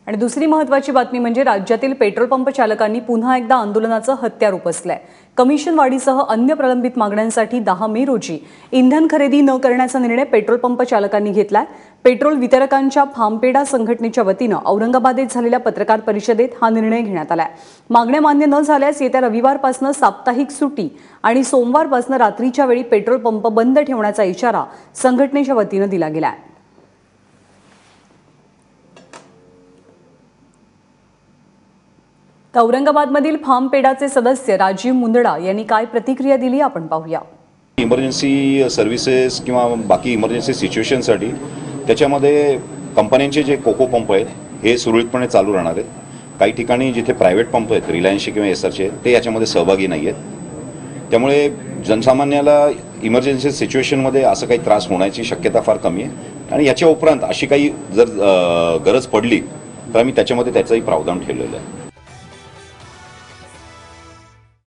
आणि दुसरी महत्त्वाची बातमी म्हणजे राज्यातील पेट्रोल पंप चालकांनी पुन्हा एकदा आंदोलनाचं हत्यार उपसलंय। कमिशन वाढीसह अन्य प्रलंबित मागण्यांसाठी 10 मे रोजी इंधन खरेदी न करण्याचा निर्णय पेट्रोल पंप चालकांनी घेतलाय। पेट्रोल वितरकांच्या फार्मपेडा संघटनेच्या वतीनं औरंगाबादेत झालेल्या पत्रकार परिषदेत हा निर्णय घेण्यात आलाय। मागण्या मान्य न झाल्यास येत्या रविवारपासून साप्ताहिक सुट्टी आणि सोमवारपासून रात्रीच्या वेळी पेट्रोल पंप बंद ठेवण्याचा इशारा संघटनेच्या वतीनं दिला गेलाय। औरंगाबादमधील फार्मपेडाचे सदस्य राजीव मुंदडा यांनी काय प्रतिक्रिया दिली आपण पाहूया। इमर्जन्सी सर्व्हिसेस किंवा बाकी इमर्जन्सी सिच्युएशनसाठी त्याच्यामध्ये कंपन्यांचे जे कोको पंप आहेत हे सुरळीतपणे चालू राहणार आहेत। काही ठिकाणी जिथे प्रायव्हेट पंप आहेत रिलायन्सचे किंवा एसआरचे ते याच्यामध्ये सहभागी नाही आहेत। त्यामुळे जनसामान्याला इमर्जन्सी सिच्युएशनमध्ये असं काही त्रास होण्याची शक्यता फार कमी आहे आणि याच्या उपरांत अशी काही जर गरज पडली तर आम्ही त्याच्यामध्ये त्याचंही प्रावधान ठेवलेलं आहे।